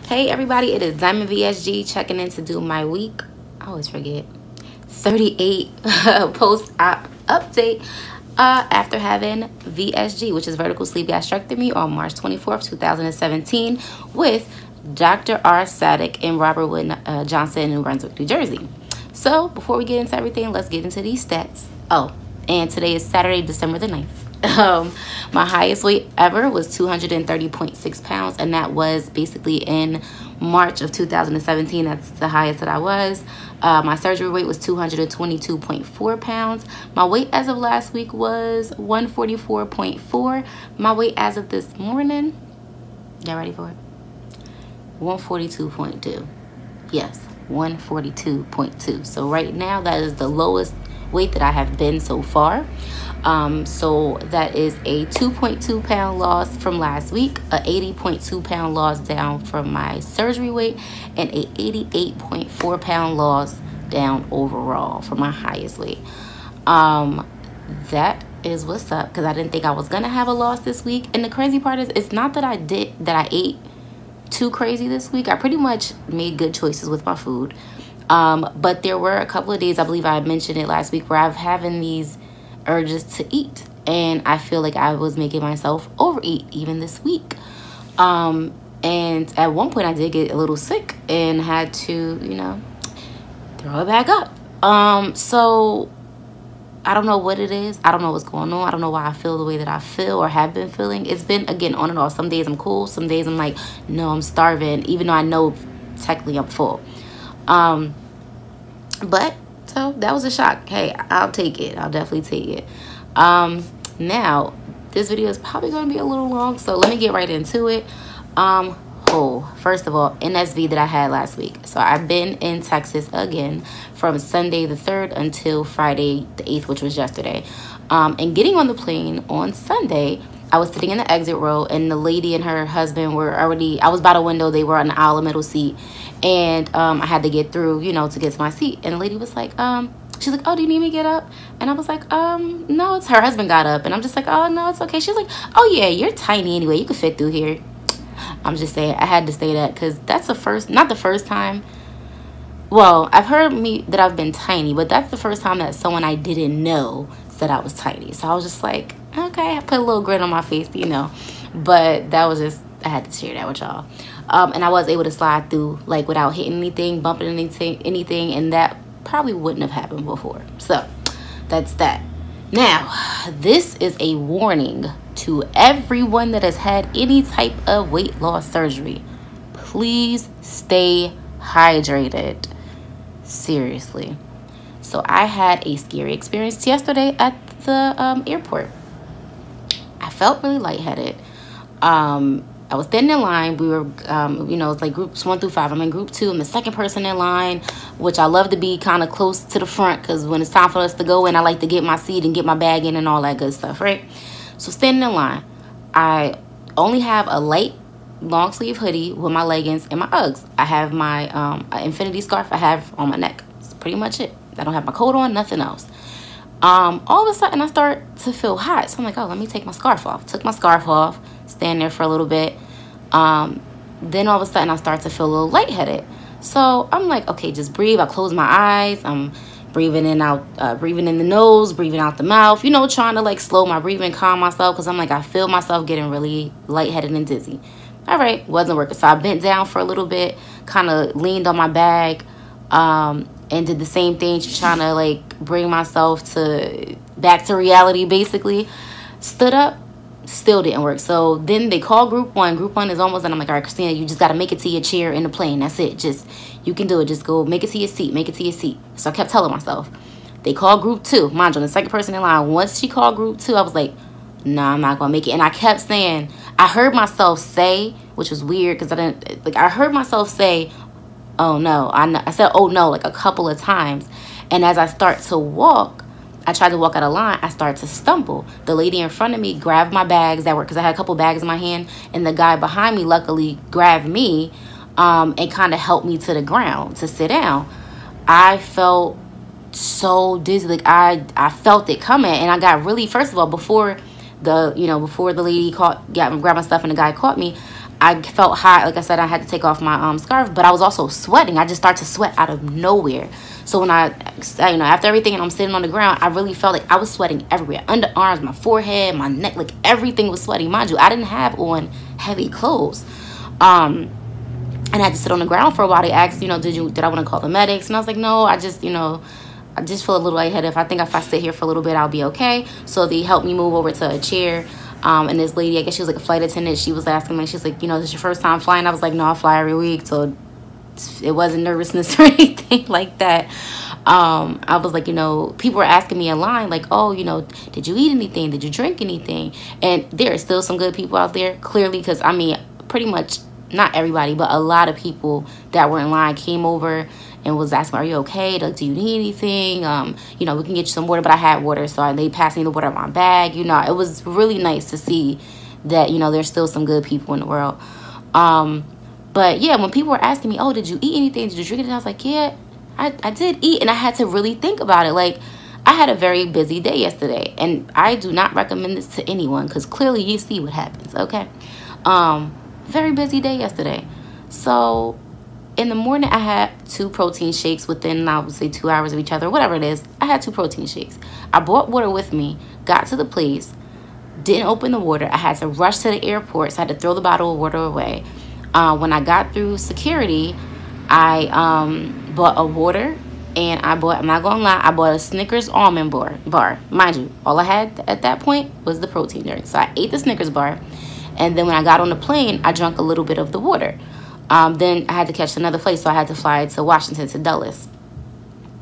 Hey everybody, it is Diamond VSG checking in to do my week. I always forget. 38 post-op update after having VSG, which is vertical sleeve gastrectomy, on March 24th, 2017 with Dr. R. Sadek and Robert Wood Johnson in Brunswick, New Jersey. So before we get into everything, let's get into these stats. Oh, and today is Saturday, December the 9th. My highest weight ever was 230.6 pounds, and that was basically in March of 2017. That's the highest that I was. My surgery weight was 222.4 pounds. My weight as of last week was 144.4. My weight as of this morning, y'all ready for it? 142.2. Yes, 142.2. So right now, that is the lowest weight that I have been so far. So that is a 2.2 pound loss from last week, a 80.2 pound loss down from my surgery weight, and a 88.4 pound loss down overall from my highest weight. That is what's up, because I didn't think I was gonna have a loss this week. And the crazy part is, it's not that I ate too crazy this week. I pretty much made good choices with my food. But there were a couple of days, I believe I mentioned it last week, where I've having these urges to eat, and I feel like I was making myself overeat even this week. And at one point I did get a little sick and had to, you know, throw it back up. So I don't know what it is. I don't know what's going on. I don't know why I feel the way that I feel or have been feeling. It's been, again, on and off. Some days I'm cool, some days I'm like, no, I'm starving, even though I know technically I'm full. But so that was a shock. Hey, I'll take it. I'll definitely take it. Now this video is probably going to be a little long, so let me get right into it. First of all, NSV that I had last week. So I've been in Texas again from Sunday the 3rd until Friday the 8th, which was yesterday. And getting on the plane on Sunday, I was sitting in the exit row, and the lady and her husband were already, I was by the window, they were on the aisle middle seat, and I had to get through, you know, to get to my seat. And the lady was like, she's like, oh, do you need me to get up? And I was like, no, it's her husband got up. And I'm just like, oh, no, it's okay. She's like, oh, yeah, you're tiny anyway. You could fit through here. I'm just saying, I had to say that because that's the first, not the first time. Well, I've heard that I've been tiny, but that's the first time that someone I didn't know said I was tiny. So I was just like, okay, I put a little grin on my face, you know. But that was just, I had to share that with y'all. And I was able to slide through, like, without hitting anything, bumping anything, and that probably wouldn't have happened before. So that's that. Now, this is a warning to everyone that has had any type of weight loss surgery. Please stay hydrated. Seriously. So I had a scary experience yesterday at the airport. I felt really lightheaded. I was standing in line. We were, you know, it's like groups 1 through 5. I'm in group 2. I'm the second person in line, which I love to be kind of close to the front, because when it's time for us to go in, I like to get my seat and get my bag in and all that good stuff, right? So standing in line, I only have a light long sleeve hoodie with my leggings and my Uggs. I have my infinity scarf I have on my neck. That's pretty much it. I don't have my coat on, nothing else. All of a sudden I start to feel hot. So I'm like, oh, let me take my scarf off. Took my scarf off, stand there for a little bit. Then all of a sudden I start to feel a little lightheaded. So I'm like, okay, just breathe. I close my eyes. I'm breathing in out, breathing in the nose, breathing out the mouth, you know, trying to like slow my breathing, calm myself, because I'm like, I feel myself getting really lightheaded and dizzy. All right, wasn't working. So I bent down for a little bit, kind of leaned on my bag, and did the same thing, just trying to like bring myself back to reality, basically. Stood up, still didn't work. So then they call group 1. Group 1 is almost done. I'm like, all right, Christina, you just got to make it to your chair in the plane. That's it. Just, you can do it. Just go make it to your seat. Make it to your seat. So I kept telling myself. They called group 2. Mind you, I'm the second person in line. Once she called group 2, I was like, nah, I'm not going to make it. And I kept saying, I heard myself say, which was weird because I didn't, like, I heard myself say, oh no. I said, oh no, like a couple of times. And as I start to walk, I tried to walk out of line, I started to stumble. The lady in front of me grabbed my bags because I had a couple bags in my hand, and the guy behind me luckily grabbed me and kind of helped me to the ground to sit down. I felt so dizzy, like I felt it coming, and I got really, first of all, before the lady grabbed my stuff and the guy caught me, I felt hot. Like I said, I had to take off my scarf, but I was also sweating. I just started to sweat out of nowhere. So when after everything, and I'm sitting on the ground, I really felt like I was sweating everywhere. Underarms, my forehead, my neck, like everything was sweaty. Mind you, I didn't have on heavy clothes. And I had to sit on the ground for a while. They asked, did I want to call the medics? And I was like, no, I just feel a little lightheaded. I think if I sit here for a little bit, I'll be okay. So they helped me move over to a chair. And this lady, I guess she was like a flight attendant, she was asking me, she's like, this is your first time flying? I was like, no, I fly every week. So it wasn't nervousness or anything like that. I was like, people were asking me in line, like, oh, did you eat anything? Did you drink anything? And there are still some good people out there, clearly, because, I mean, pretty much, not everybody, but a lot of people that were in line came over and was asking, are you okay? Like, do you need anything? We can get you some water, but I had water, so they passed me the water in my bag. It was really nice to see that, there's still some good people in the world. But yeah, when people were asking me, oh, did you eat anything? Did you drink anything? I was like, yeah, I did eat, and I had to really think about it. Like, I had a very busy day yesterday, and I do not recommend this to anyone because clearly you see what happens, okay? Very busy day yesterday. So in the morning, I had 2 protein shakes within, I would say, 2 hours of each other, whatever it is. I had 2 protein shakes. I brought water with me, got to the place, didn't open the water. I had to rush to the airport, so I had to throw the bottle of water away. When I got through security, I bought a water, and I'm not gonna lie, I bought a Snickers almond bar. Mind you, all I had at that point was the protein drink. So I ate the Snickers bar, and then when I got on the plane, I drank a little bit of the water. Then I had to catch another flight, so I had to fly to Washington, to Dulles.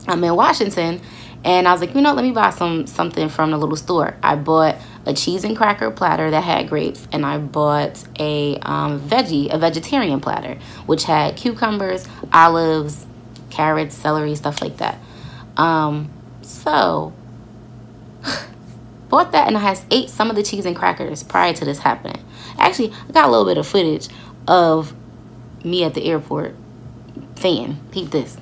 I'm in Washington, and I was like, let me buy something from the little store. I bought a cheese and cracker platter that had grapes, and I bought a vegetarian platter, which had cucumbers, olives, carrots, celery, stuff like that. So bought that, and I had ate some of the cheese and crackers prior to this happening. Actually, I got a little bit of footage of me at the airport. Peep this.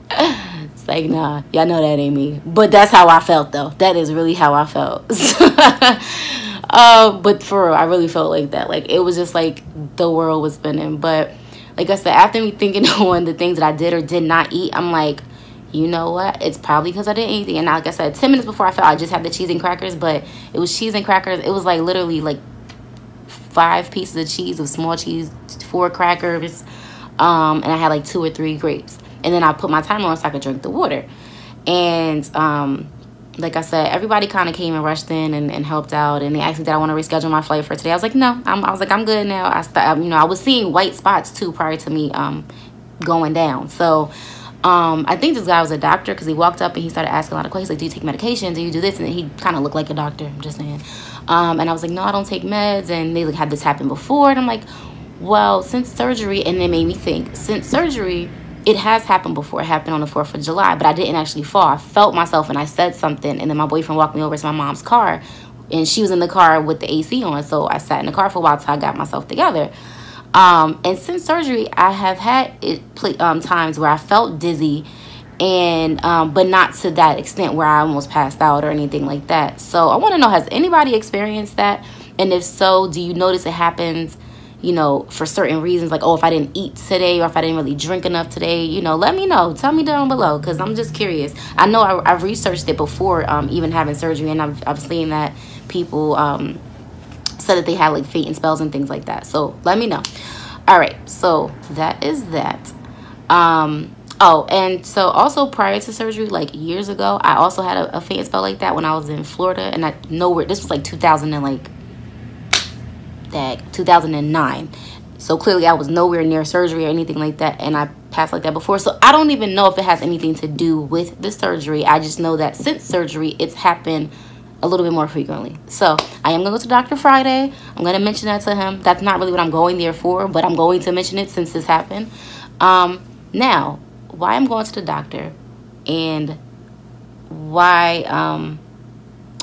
It's like, nah, y'all know that ain't me. But that's how I felt, though. That is really how I felt. But for real, I really felt like that. Like, it was just like the world was spinning. But like I said, after me thinking on the things that I did or did not eat, I'm like, you know what? It's probably because I didn't eat anything. And like I said, 10 minutes before I fell, I just had the cheese and crackers. But it was cheese and crackers. It was like literally like 5 pieces of cheese, of small cheese, 4 crackers. And I had like 2 or 3 grapes. And then I put my timer on so I could drink the water. And like I said, everybody kind of came and rushed in and helped out. And they asked me that I want to reschedule my flight for today. I was like, no. I was like, I'm good now. I was seeing white spots too prior to me going down. So I think this guy was a doctor because he walked up and he started asking a lot of questions. Like, do you take medication? Do you do this? And he kind of looked like a doctor. I'm just saying. And I was like, no, I don't take meds. And they like had this happen before. And I'm like, well, since surgery, and it made me think, since surgery, it has happened before. It happened on the 4th of July, but I didn't actually fall. I felt myself and I said something, and then my boyfriend walked me over to my mom's car, and she was in the car with the AC on, so I sat in the car for a while till I got myself together. And since surgery, I have had times where I felt dizzy, and but not to that extent where I almost passed out or anything like that. So I want to know, has anybody experienced that? And if so, do you notice it happens, for certain reasons, like, oh, if I didn't eat today or if I didn't really drink enough today, let me know. Tell me down below because I'm just curious. I know I've researched it before even having surgery, and I've seen that people said that they had like fainting spells and things like that. So let me know. All right, so that is that. Oh, and so also prior to surgery, like years ago, I also had a fainting spell like that when I was in Florida, and I know where this was like 2009. So clearly I was nowhere near surgery or anything like that, and I passed like that before. So I don't even know if it has anything to do with the surgery. I just know that since surgery, it's happened a little bit more frequently. So I am gonna go to Dr. Friday. I'm gonna mention that to him. That's not really what I'm going there for, but I'm going to mention it since this happened. Now, why I'm going to the doctor and why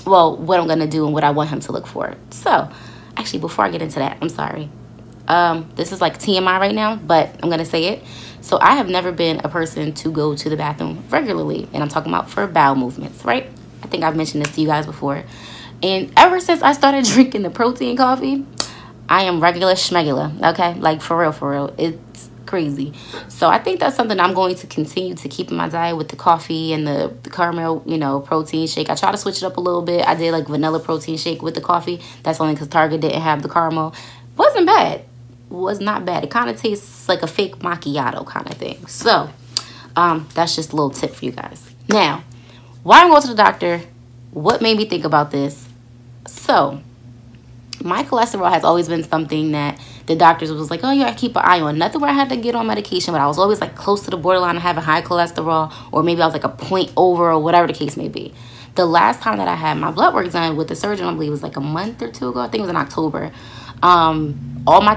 well, what I'm gonna do and what I want him to look for. So actually, before I get into that, I'm sorry. This is like TMI right now, but I'm gonna say it. So I have never been a person to go to the bathroom regularly. And I'm talking about for bowel movements, right? I think I've mentioned this to you guys before. And ever since I started drinking the protein coffee, I am regular schmegular, okay? Like, for real. It's crazy. So I think that's something I'm going to continue to keep in my diet with the coffee and the caramel, you know, protein shake. I try to switch it up a little bit. I did, like, vanilla protein shake with the coffee. That's only because Target didn't have the caramel. Wasn't bad. Was not bad. It kind of tastes like a fake macchiato kind of thing. So that's just a little tip for you guys. Now, why I'm going to the doctor, what made me think about this? So my cholesterol has always been something that the doctors was like, oh, you gotta keep an eye on. Nothing where I had to get on medication, but I was always like close to the borderline of having high cholesterol, or maybe I was like a point over, or whatever the case may be. The last time that I had my blood work done with the surgeon, I believe it was like a month or two ago. I think it was in October.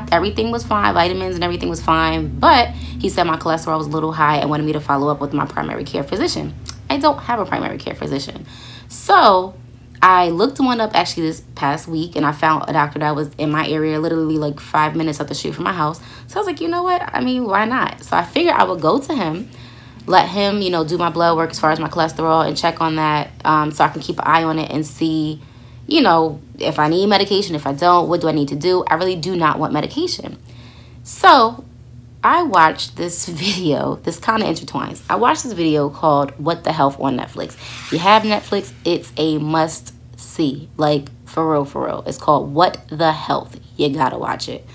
Everything was fine, vitamins and everything was fine, but he said my cholesterol was a little high and wanted me to follow up with my primary care physician. I don't have a primary care physician. So I looked one up actually this past week, and I found a doctor that was in my area, literally like 5 minutes up the street from my house. So I was like, you know what? I mean, why not? So I figured I would go to him, let him, you know, do my blood work as far as my cholesterol and check on that, so I can keep an eye on it and see, you know, if I need medication, if I don't, what do I need to do? I really do not want medication. So I watched this video. This kind of intertwines. I watched this video called What the Health on Netflix. If you have Netflix, it's a must see. Like, for real. It's called What the Health. You gotta watch it.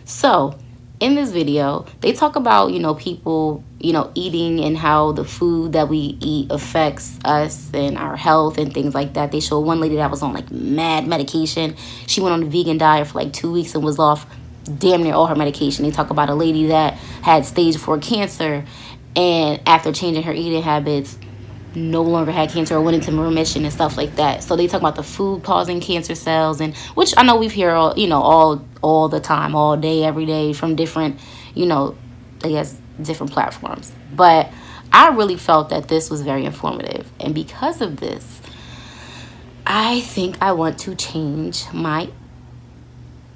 So in this video, they talk about, you know, people, you know, eating and how the food that we eat affects us and our health and things like that. They show one lady that was on like mad medication. She went on a vegan diet for like 2 weeks and was off damn near all her medication. They talk about a lady that had stage 4 cancer, and after changing her eating habits, no longer had cancer or went into remission and stuff like that. So they talk about the food causing cancer cells, and which I know we've heard all, you know, all the time, all day, every day, from different, you know, I guess different platforms. But I really felt that this was very informative, and because of this, I think I want to change my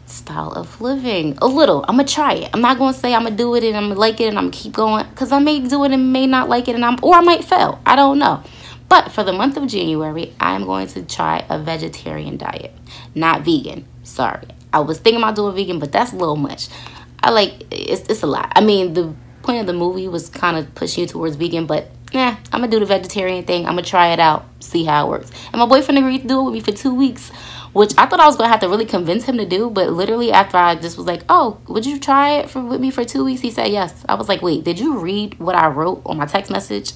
style of living a little. I'm gonna try it. I'm not gonna say I'm gonna do it and I'm gonna like it and I'm gonna keep going, because I may do it and may not like it, and or I might fail. I don't know. But for the month of January, I'm going to try a vegetarian diet, not vegan. Sorry, I was thinking about doing vegan, but that's a little much. I like it's a lot. I mean, the point of the movie was kind of pushing you towards vegan, but I'm gonna do the vegetarian thing. I'm gonna try it out, see how it works. And my boyfriend agreed to do it with me for 2 weeks, which I thought I was going to have to really convince him to do. But literally after I just was like, oh, would you try it with me for 2 weeks? He said yes. I was like, wait, did you read what I wrote on my text message?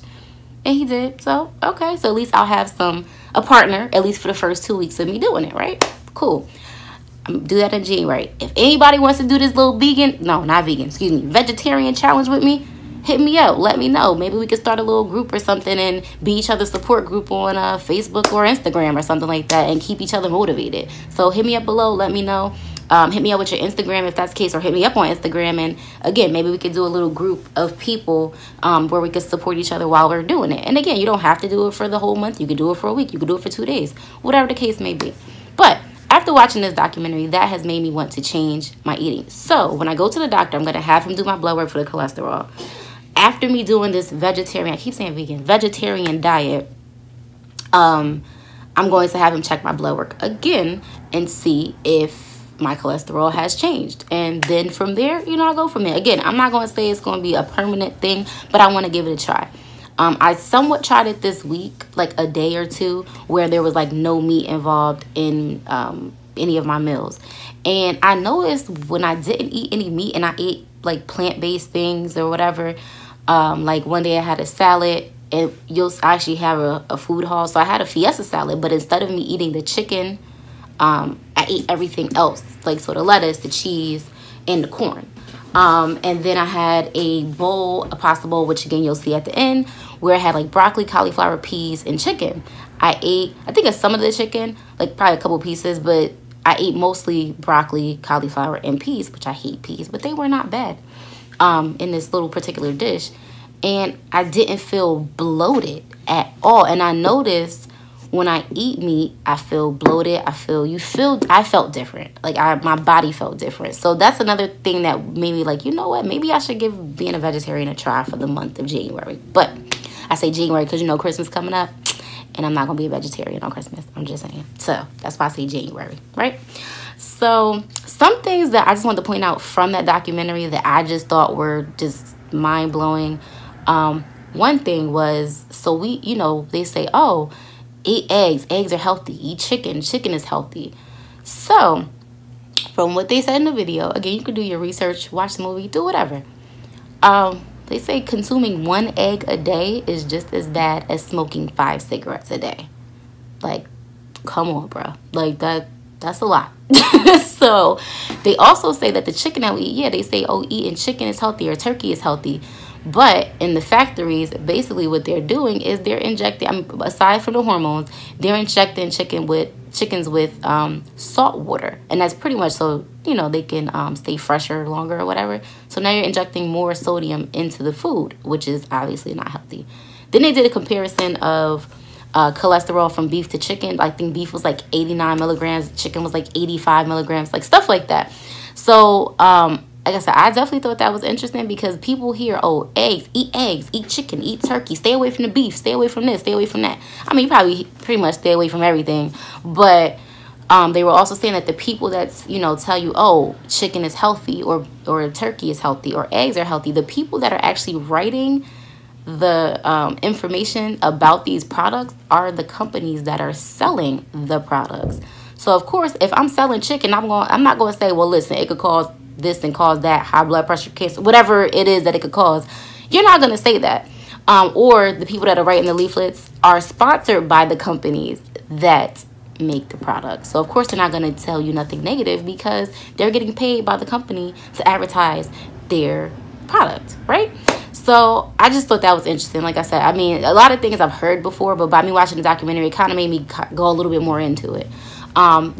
And he did. So, okay. So at least I'll have a partner, at least for the first 2 weeks of me doing it, right? Cool. I'm going to do that in January. If anybody wants to do this little vegetarian challenge with me, hit me up. Let me know. Maybe we could start a little group or something and be each other's support group on Facebook or Instagram or something like that, and keep each other motivated. So hit me up below. Let me know. Hit me up with your Instagram if that's the case, or hit me up on Instagram. And again, maybe we could do a little group of people where we could support each other while we're doing it. And again, you don't have to do it for the whole month. You could do it for a week. You could do it for 2 days. Whatever the case may be. But after watching this documentary, that has made me want to change my eating. So when I go to the doctor, I'm going to have him do my blood work for the cholesterol. After me doing this vegetarian, I keep saying vegan, vegetarian diet, I'm going to have him check my blood work again and see if my cholesterol has changed. And then from there, you know, I'll go from there. Again, I'm not going to say it's going to be a permanent thing, but I want to give it a try. I somewhat tried it this week, like a day or two, where there was like no meat involved in any of my meals. And I noticed when I didn't eat any meat and I ate like plant-based things or whatever, like one day I had a salad, and you'll actually have a food haul. So I had a fiesta salad, but instead of me eating the chicken, I ate everything else, like so the lettuce, the cheese, and the corn. And then I had a pasta bowl, which again you'll see at the end, where I had like broccoli, cauliflower, peas, and chicken. I think of some of the chicken, like probably a couple pieces, but I ate mostly broccoli, cauliflower, and peas, which I hate peas, but they were not bad in this little particular dish. And I didn't feel bloated at all. And I noticed when I eat meat, I feel bloated. I felt different. Like my body felt different. So that's another thing that made me like, you know what? Maybe I should give being a vegetarian a try for the month of January. But I say January because, you know, Christmas coming up. And I'm not going to be a vegetarian on Christmas. I'm just saying. So that's why I say January, right? So some things that I just wanted to point out from that documentary that I just thought were just mind-blowing. One thing was, so you know, they say, oh, eat eggs. Eggs are healthy. Eat chicken. Chicken is healthy. So from what they said in the video, again, you can do your research, watch the movie, do whatever. They say consuming 1 egg a day is just as bad as smoking 5 cigarettes a day. Like, come on, bro. Like, that's a lot. So they also say that the chicken that we eat, yeah, they say, oh, eating chicken is healthy or turkey is healthy. But in the factories, basically what they're doing is they're injecting, aside from the hormones, they're injecting chickens with salt water. And that's pretty much so, you know, they can stay fresher longer or whatever. So now you're injecting more sodium into the food, which is obviously not healthy. Then they did a comparison of cholesterol from beef to chicken. I think beef was like 89 milligrams. Chicken was like 85 milligrams, like stuff like that. So, like I said, I definitely thought that was interesting because people hear, oh, eggs, eat chicken, eat turkey, stay away from the beef, stay away from this, stay away from that. I mean, you probably pretty much stay away from everything. But they were also saying that the people that, you know, tell you, oh, chicken is healthy or turkey is healthy or eggs are healthy, the people that are actually writing the information about these products are the companies that are selling the products. So, of course, if I'm selling chicken, I'm not going to say, well, listen, it could cause this and cause that, high blood pressure, cancer, whatever it is that it could cause. You're not going to say that. Or the people that are writing the leaflets are sponsored by the companies that make the product. So, of course, they're not going to tell you nothing negative because they're getting paid by the company to advertise their product, right? So I just thought that was interesting. Like I said, I mean, a lot of things I've heard before, but by me watching the documentary, it kind of made me go a little bit more into it.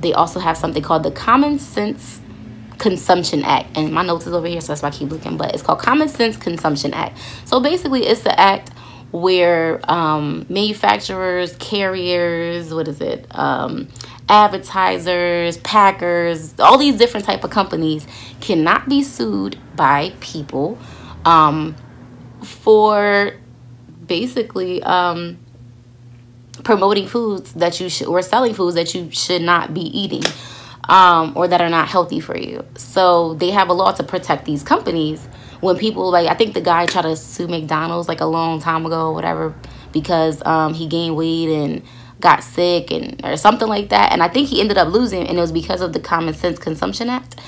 They also have something called the Common Sense Consumption Act, and my notes is over here, so that's why I keep looking, but it's called Common Sense Consumption Act. So basically it's the act where manufacturers, carriers, advertisers, packers, all these different type of companies cannot be sued by people for basically promoting foods that you should, or selling foods that you should not be eating, or that are not healthy for you. So they have a law to protect these companies. When people, like, I think the guy tried to sue McDonald's like a long time ago or whatever because he gained weight and got sick or something like that. And I think he ended up losing, and it was because of the Common Sense Consumption Act.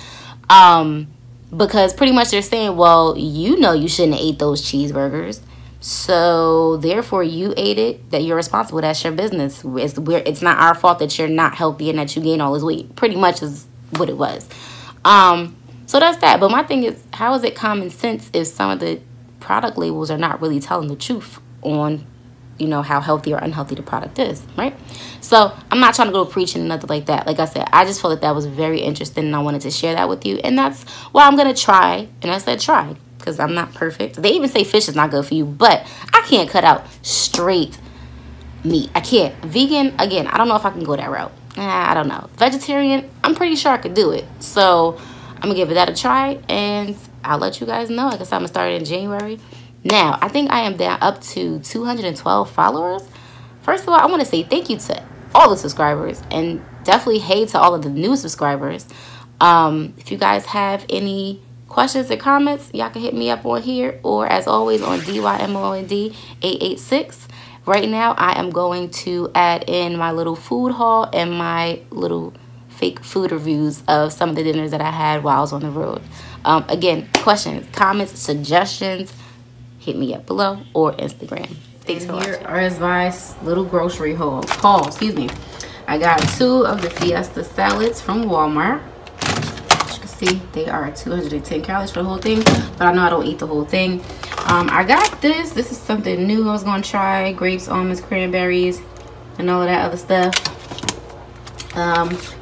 Because pretty much they're saying, well, you know you shouldn't have ate those cheeseburgers. So therefore you ate it, that you're responsible. That's your business. It's not our fault that you're not healthy and that you gain all this weight. Pretty much is what it was. So that's that. But my thing is, how is it common sense if some of the product labels are not really telling the truth on, you know, how healthy or unhealthy the product is, right? So I'm not trying to go preaching or nothing like that. Like I said, I just felt that was very interesting and I wanted to share that with you. And that's why I'm going to try. And I said try because I'm not perfect. They even say fish is not good for you, but I can't cut out straight meat. I can't. Vegan, again, I don't know if I can go that route. I don't know. Vegetarian, I'm pretty sure I could do it. So I'm going to give that a try and I'll let you guys know. Like I said, I'm going to start in January. Now, I think I am down up to 212 followers. First of all, I want to say thank you to all the subscribers and definitely hey to all of the new subscribers. If you guys have any questions or comments, y'all can hit me up on here or as always on DYMOND886. Right now, I am going to add in my little food haul and my little fake food reviews of some of the dinners that I had while I was on the road. Again, questions, comments, suggestions, hit me up below or Instagram. Thanks for watching. Here is my little grocery haul. Excuse me. I got 2 of the Fiesta salads from Walmart. As you can see, they are 210 calories for the whole thing, but I know I don't eat the whole thing. I got this. This is something new I was going to try. Grapes, almonds, cranberries, and all of that other stuff.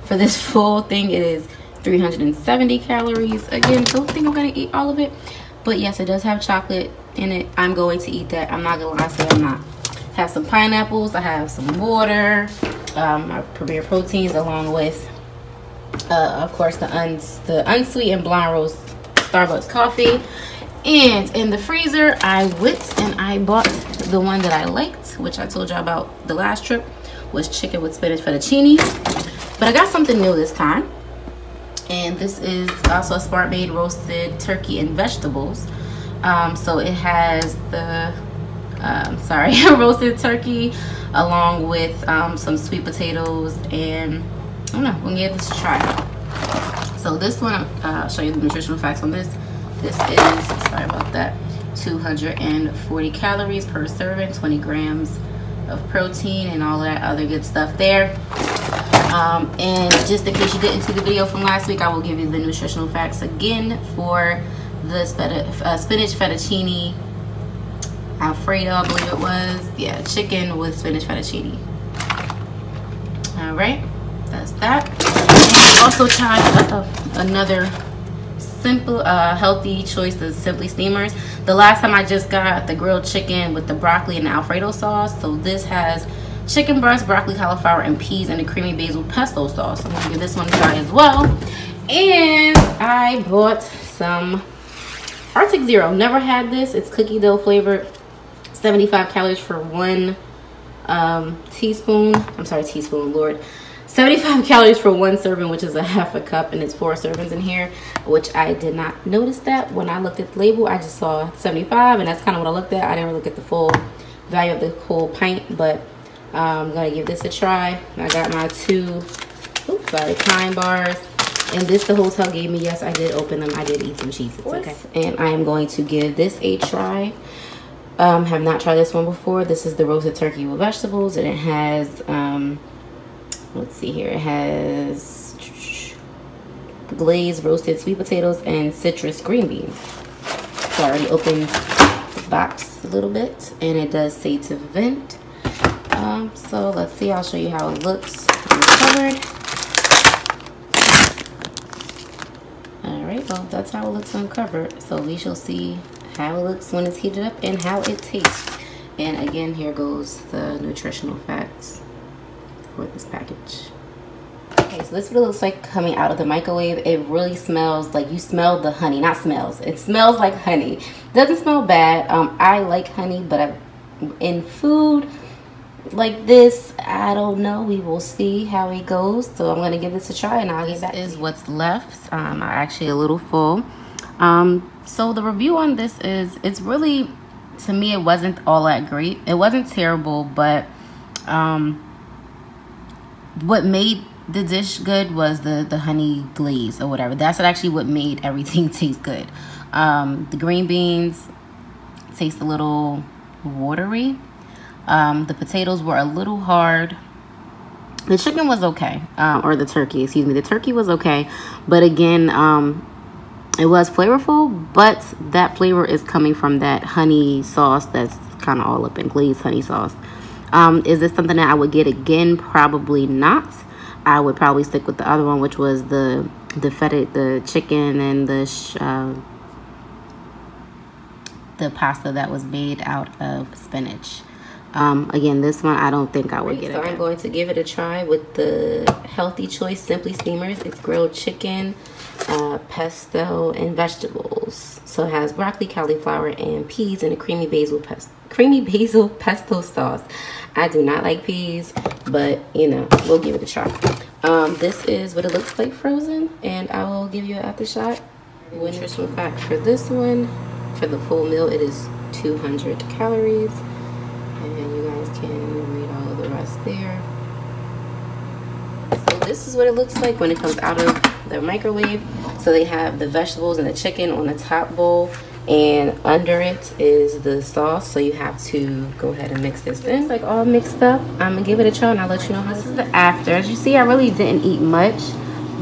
For this full thing, it is 370 calories. Again, don't think I'm going to eat all of it. But yes, it does have chocolate in it. I'm going to eat that. I'm not going to lie, say I'm not. Have some pineapples. I have some water. My prepared proteins, along with, of course, the unsweetened blonde roast Starbucks coffee. And in the freezer, I went and I bought the one that I liked, which I told y'all about the last trip, was chicken with spinach fettuccine. But I got something new this time, and this is also a Smart Made roasted turkey and vegetables. So it has the roasted turkey along with some sweet potatoes, and I don't know, we're gonna give this a try. So this one, I'll show you the nutritional facts on this. This is, sorry about that, 240 calories per serving, 20 grams of protein, and all that other good stuff there. And just in case you didn't see the video from last week, I will give you the nutritional facts again for the spinach fettuccine Alfredo, I believe it was. Yeah, chicken with spinach fettuccine. All right, that's that. And also tried another simple, healthy choice, the Simply Steamers. The last time I just got the grilled chicken with the broccoli and the Alfredo sauce. So this has chicken breast, broccoli, cauliflower, and peas, and a creamy basil pesto sauce. I'm gonna give this one a try as well. And I bought some Arctic Zero. Never had this. It's cookie dough flavored. 75 calories for one teaspoon. I'm sorry, teaspoon, Lord. 75 calories for one serving, which is a half a cup, and it's 4 servings in here, which I did not notice that when I looked at the label. I just saw 75, and that's kind of what I looked at. I didn't look at the full value of the whole pint, but I'm gonna give this a try. I got my 2 Kind bars, and this the hotel gave me. Yes, I did open them. I did eat some cheese. It's okay. And I am going to give this a try. Have not tried this one before. This is the roasted turkey with vegetables, and it has let's see here, it has glazed roasted sweet potatoes and citrus green beans. So I already opened the box a little bit, and it does say to vent. So let's see, I'll show you how it looks uncovered. All right, well, that's how it looks uncovered. So we shall see how it looks when it's heated up and how it tastes. And again, here goes the nutritional facts for this package. Okay, so this is what it looks like coming out of the microwave. It really smells like, you smell the honey, not smells. It smells like honey. Doesn't smell bad. I like honey, but in food like this, I don't know. We will see how it goes. So I'm gonna give this a try, and I'll get back. This is what's left. I'm actually a little full. So the review on this is, it's really, to me, it wasn't all that great. It wasn't terrible, but what made the dish good was the honey glaze or whatever. That's actually what made everything taste good. The green beans taste a little watery. The potatoes were a little hard. The chicken was okay, or the turkey, excuse me. The turkey was okay, but again, it was flavorful, but that flavor is coming from that honey sauce that's kind of all up in glazed honey sauce. Is this something that I would get again? Probably not. I would probably stick with the other one, which was the chicken and the pasta that was made out of spinach. Again, this one I don't think I would get. So I'm going to give it a try with the healthy choice Simply Steamers. It's grilled chicken, pesto, and vegetables. So it has broccoli, cauliflower, and peas, and a creamy basil pesto sauce. I do not like peas, but you know, we'll give it a try. This is what it looks like frozen, and I will give you an aftershot. Nutritional fact for this one, for the full meal, it is 200 calories. And you guys can read all of the rest there. So this is what it looks like when it comes out of the microwave. So they have the vegetables and the chicken on the top bowl, and under it is the sauce. So you have to go ahead and mix this in. It's like all mixed up. I'm gonna give it a try, and I'll let you know how this is the after. As you see, I really didn't eat much,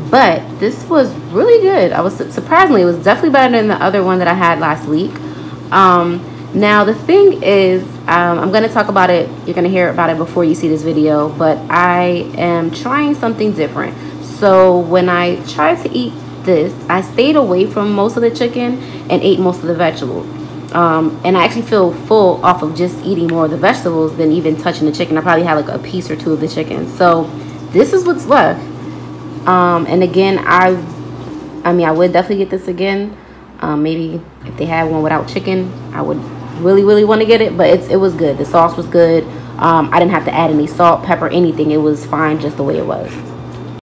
but this was really good. I was surprisingly, it was definitely better than the other one that I had last week. Now the thing is, I'm going to talk about it. You're going to hear about it before you see this video, but I am trying something different. So when I tried to eat this, I stayed away from most of the chicken and ate most of the vegetables. And I actually feel full off of just eating more of the vegetables than even touching the chicken. I probably had like a piece or two of the chicken. So this is what's left. And again, I mean, I would definitely get this again. Maybe if they had one without chicken, I would really want to get it. But it was good. The sauce was good. I didn't have to add any salt, pepper, anything. It was fine just the way it was.